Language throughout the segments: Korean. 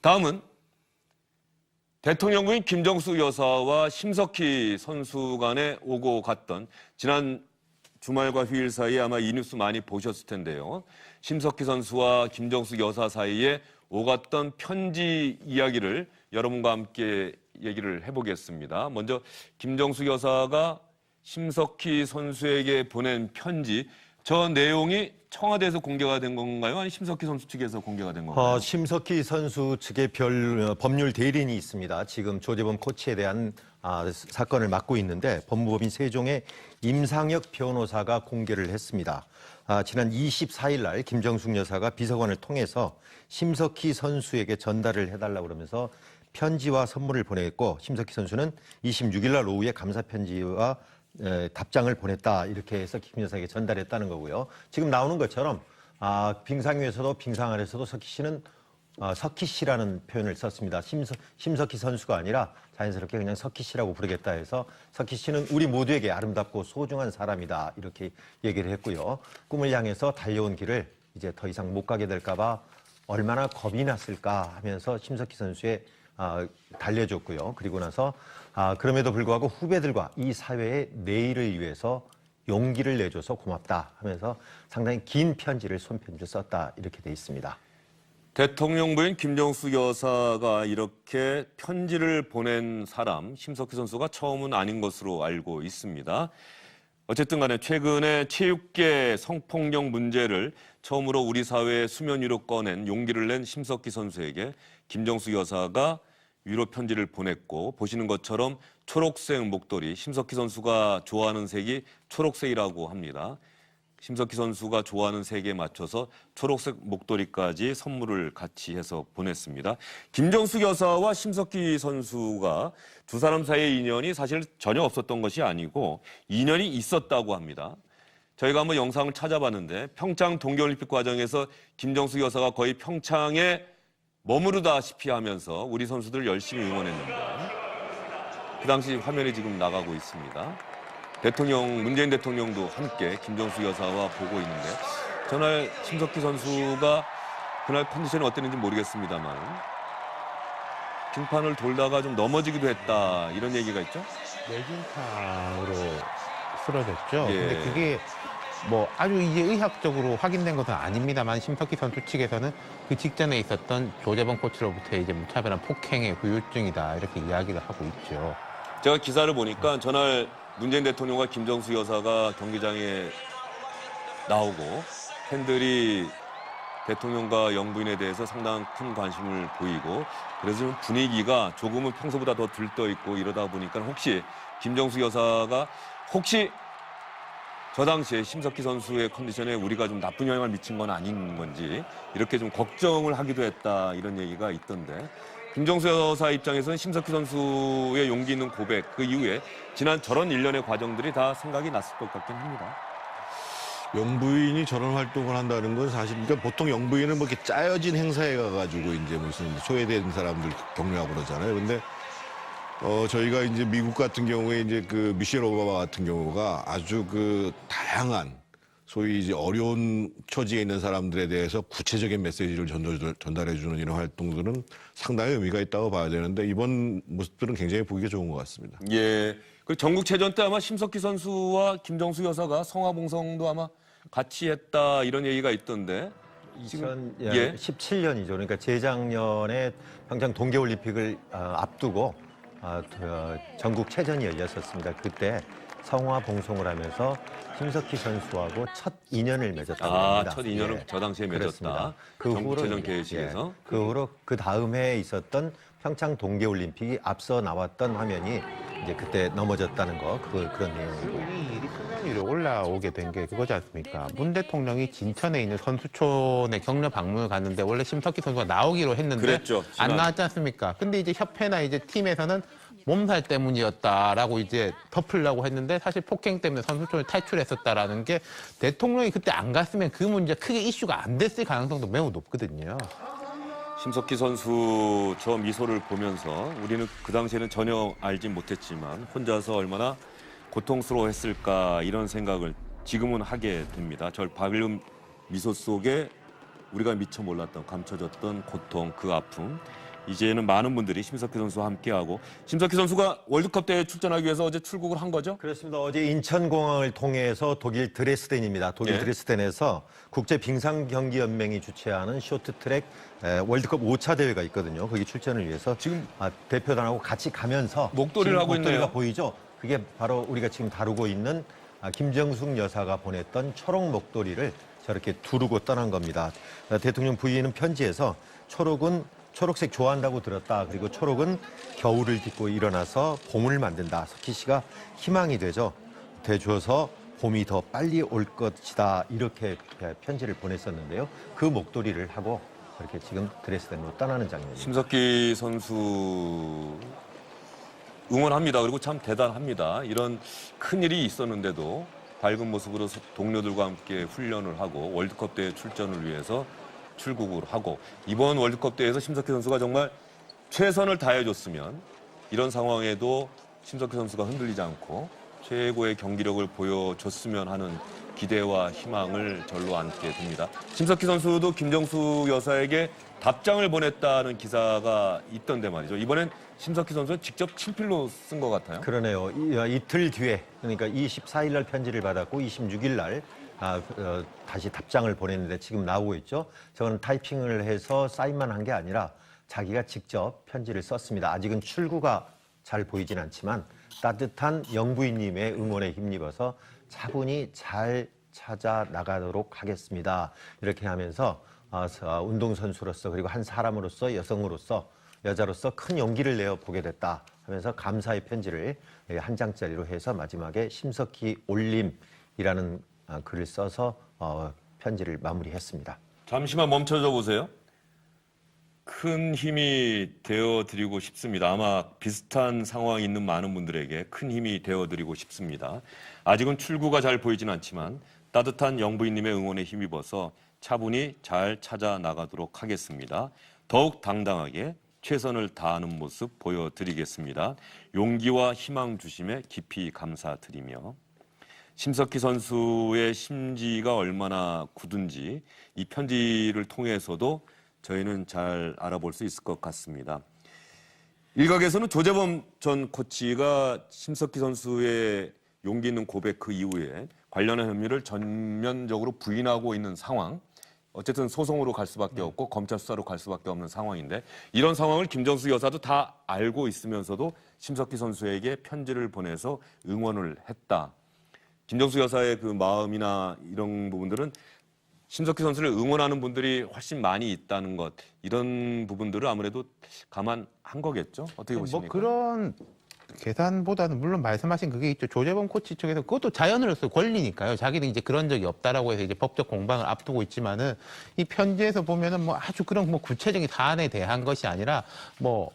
다음은 대통령 부인 김정숙 여사와 심석희 선수 간에 오고 갔던 지난 주말과 휴일 사이에 아마 이 뉴스 많이 보셨을 텐데요. 심석희 선수와 김정숙 여사 사이에 오갔던 편지 이야기를 여러분과 함께 얘기를 해보겠습니다. 먼저 김정숙 여사가 심석희 선수에게 보낸 편지, 저 내용이 청와대에서 공개가 된 건가요? 아니면 심석희 선수 측에서 공개가 된 건가요? 심석희 선수 측의 법률 대리인이 있습니다. 지금 조재범 코치에 대한 사건을 맡고 있는데 법무법인 세종의 임상혁 변호사가 공개를 했습니다. 지난 24일 날 김정숙 여사가 비서관을 통해서 심석희 선수에게 전달을 해달라고 그러면서 편지와 선물을 보냈고, 심석희 선수는 26일 날 오후에 감사 편지와 답장을 보냈다, 이렇게 해서 김 여사에게 전달했다는 거고요. 지금 나오는 것처럼 빙상 위에서도 빙상 아래서도 석희 씨는 석희 씨라는 표현을 썼습니다. 심석희 선수가 아니라 자연스럽게 그냥 석희 씨라고 부르겠다 해서 석희 씨는 우리 모두에게 아름답고 소중한 사람이다, 이렇게 얘기를 했고요. 꿈을 향해서 달려온 길을 이제 더 이상 못 가게 될까 봐 얼마나 겁이 났을까 하면서 심석희 선수의 달래줬고요. 그리고 나서 그럼에도 불구하고 후배들과 이 사회의 내일을 위해서 용기를 내줘서 고맙다 하면서 상당히 긴 편지를, 손편지를 썼다, 이렇게 돼 있습니다. 대통령 부인 김정숙 여사가 이렇게 편지를 보낸 사람, 심석희 선수가 처음은 아닌 것으로 알고 있습니다. 어쨌든 간에 최근에 체육계 성폭력 문제를 처음으로 우리 사회의 수면 위로 꺼낸 용기를 낸 심석희 선수에게 김정숙 여사가 위로 편지를 보냈고, 보시는 것처럼 초록색 목도리, 심석희 선수가 좋아하는 색이 초록색이라고 합니다. 심석희 선수가 좋아하는 색에 맞춰서 초록색 목도리까지 선물을 같이 해서 보냈습니다. 김정숙 여사와 심석희 선수가 두 사람 사이의 인연이 사실 전혀 없었던 것이 아니고 인연이 있었다고 합니다. 저희가 한번 영상을 찾아봤는데 평창 동계올림픽 과정에서 김정숙 여사가 거의 평창에 머무르다시피 하면서 우리 선수들 열심히 응원했는데, 그 당시 화면이 지금 나가고 있습니다. 문재인 대통령도 함께 김정숙 여사와 보고 있는데, 전날 심석희 선수가 그날 컨디션이 어땠는지 모르겠습니다만 빙판을 돌다가 좀 넘어지기도 했다, 이런 얘기가 있죠? 뇌진탕으로 쓰러졌죠. 예. 근데 그게 뭐 아주 이제 의학적으로 확인된 것은 아닙니다만, 심석희 선수 측에서는 그 직전에 있었던 조재범 코치로부터 이제 무차별한 폭행의 후유증이다, 이렇게 이야기를 하고 있죠. 제가 기사를 보니까 전날 문재인 대통령과 김정숙 여사가 경기장에 나오고 팬들이 대통령과 영부인에 대해서 상당한 큰 관심을 보이고, 그래서 좀 분위기가 조금은 평소보다 더 들떠 있고 이러다 보니까 혹시 김정숙 여사가 저 당시에 심석희 선수의 컨디션에 우리가 좀 나쁜 영향을 미친 건 아닌 건지 이렇게 좀 걱정을 하기도 했다, 이런 얘기가 있던데, 김정숙 여사 입장에서는 심석희 선수의 용기 있는 고백, 그 이후에 지난 저런 일련의 과정들이 다 생각이 났을 것 같긴 합니다. 영부인이 저런 활동을 한다는 건 사실, 그러니까 보통 영부인은 뭐 이렇게 짜여진 행사에 가가지고 이제 무슨 소외된 사람들 격려하고 그러잖아요. 근데 저희가 이제 미국 같은 경우에 이제 그 미셸 오바마 같은 경우가 아주 그 다양한 소위 이제 어려운 처지에 있는 사람들에 대해서 구체적인 메시지를 전달해주는 이런 활동들은 상당히 의미가 있다고 봐야 되는데, 이번 모습들은 굉장히 보기가 좋은 것 같습니다. 예. 그 전국체전 때 아마 심석희 선수와 김정숙 여사가 성화봉송도 아마 같이 했다, 이런 얘기가 있던데. 2017년이죠. 그러니까 재작년에 평창 동계올림픽을 앞두고 전국체전이 열렸었습니다. 그때 성화봉송을 하면서 심석희 선수하고 첫 인연을 맺었다고 합니다. 첫 인연을 저 당시에 맺었다. 전국체전 개회식에서. 그 후로 그 다음 해에 있었던 평창 동계올림픽이 앞서 나왔던 화면이 이제 그때 넘어졌다는 거, 그런 내용이고. 이 일이 수면 위로 올라오게 된 게 그거지 않습니까? 문 대통령이 진천에 있는 선수촌에 격려 방문을 갔는데 원래 심석희 선수가 나오기로 했는데 그랬죠. 안 나왔지 않습니까? 근데 이제 협회나 이제 팀에서는 몸살 때문이었다라고 이제 덮으려고 했는데, 사실 폭행 때문에 선수촌을 탈출했었다라는 게, 대통령이 그때 안 갔으면 그 문제 크게 이슈가 안 됐을 가능성도 매우 높거든요. 심석희 선수 저 미소를 보면서 우리는 그 당시에는 전혀 알지 못했지만 혼자서 얼마나 고통스러워했을까, 이런 생각을 지금은 하게 됩니다. 저 밝은 미소 속에 우리가 미처 몰랐던, 감춰졌던 고통, 그 아픔, 이제는 많은 분들이 심석희 선수와 함께하고 심석희 선수가 월드컵 대회에 출전하기 위해서 어제 출국을 한 거죠? 그렇습니다. 어제 인천공항을 통해서 독일 드레스덴입니다. 독일 예. 드레스덴에서 국제빙상경기연맹이 주최하는 쇼트트랙 월드컵 5차 대회가 있거든요. 거기 출전을 위해서 지금 대표단하고 같이 가면서 목도리를 지금 하고 목도리가 있네요. 보이죠? 그게 바로 우리가 지금 다루고 있는 김정숙 여사가 보냈던 초록 목도리를 저렇게 두르고 떠난 겁니다. 대통령 부인은 편지에서 초록색 좋아한다고 들었다. 그리고 초록은 겨울을 딛고 일어나서 봄을 만든다. 석희 씨가 희망이 돼줘서 봄이 더 빨리 올 것이다. 이렇게 편지를 보냈었는데요. 그 목도리를 하고 이렇게 지금 드레스덴으로 떠나는 장면입니다. 심석희 선수 응원합니다. 그리고 참 대단합니다. 이런 큰 일이 있었는데도 밝은 모습으로 동료들과 함께 훈련을 하고 월드컵 대회 출전을 위해서 출국을 하고 이번 월드컵 대회에서 심석희 선수가 정말 최선을 다해줬으면 이런 상황에도 심석희 선수가 흔들리지 않고 최고의 경기력을 보여줬으면 하는 기대와 희망을 절로 안게 됩니다. 심석희 선수도 김정수 여사에게 답장을 보냈다는 기사가 있던데 말이죠. 이번엔 심석희 선수는 직접 친필로 쓴 것 같아요. 그러네요. 이틀 뒤에 그러니까 24일 날 편지를 받았고 26일 날 다시 답장을 보냈는데 지금 나오고 있죠. 저거는 타이핑을 해서 사인만 한 게 아니라 자기가 직접 편지를 썼습니다. 아직은 출구가 잘 보이진 않지만 따뜻한 영부인님의 응원에 힘입어서 차분히 잘 찾아 나가도록 하겠습니다. 이렇게 하면서 운동선수로서 그리고 한 사람으로서 여자로서 큰 용기를 내어 보게 됐다 하면서 감사의 편지를 한 장짜리로 해서 마지막에 심석희 올림이라는 글을 써서 편지를 마무리했습니다. 잠시만 멈춰져 보세요. 큰 힘이 되어드리고 싶습니다. 아마 비슷한 상황이 있는 많은 분들에게 큰 힘이 되어드리고 싶습니다. 아직은 출구가 잘 보이진 않지만 따뜻한 영부인님의 응원에 힘입어서 차분히 잘 찾아 나가도록 하겠습니다. 더욱 당당하게 최선을 다하는 모습 보여드리겠습니다. 용기와 희망 주심에 깊이 감사드리며 심석희 선수의 심지가 얼마나 굳은지 이 편지를 통해서도 저희는 잘 알아볼 수 있을 것 같습니다. 일각에서는 조재범 전 코치가 심석희 선수의 용기 있는 고백 그 이후에 관련한 혐의를 전면적으로 부인하고 있는 상황, 어쨌든 소송으로 갈 수밖에 없고 검찰 수사로 갈 수밖에 없는 상황인데 이런 상황을 김정수 여사도 다 알고 있으면서도 심석희 선수에게 편지를 보내서 응원을 했다. 김정수 여사의 그 마음이나 이런 부분들은 심석희 선수를 응원하는 분들이 훨씬 많이 있다는 것, 이런 부분들을 아무래도 감안한 거겠죠? 어떻게 보십니까? 뭐 그런 계산보다는 물론 말씀하신 그게 있죠. 조재범 코치 측에서 그것도 자연으로서 권리니까요. 자기는 이제 그런 적이 없다라고 해서 이제 법적 공방을 앞두고 있지만은 이 편지에서 보면은 뭐 아주 그런 뭐 구체적인 사안에 대한 것이 아니라 뭐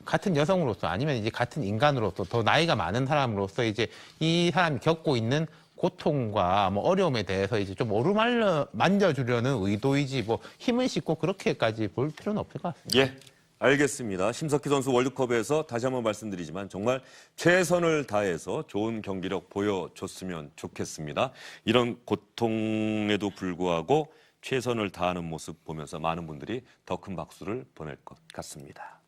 같은 여성으로서 아니면 이제 같은 인간으로서 더 나이가 많은 사람으로서 이제 이 사람이 겪고 있는 고통과 뭐 어려움에 대해서 이제 좀 어루만져 만져주려는 의도이지 뭐 힘을 싣고 그렇게까지 볼 필요는 없을 것 같습니다. 예, 알겠습니다. 심석희 선수 월드컵에서 다시 한번 말씀드리지만 정말 최선을 다해서 좋은 경기력 보여줬으면 좋겠습니다. 이런 고통에도 불구하고 최선을 다하는 모습 보면서 많은 분들이 더 큰 박수를 보낼 것 같습니다.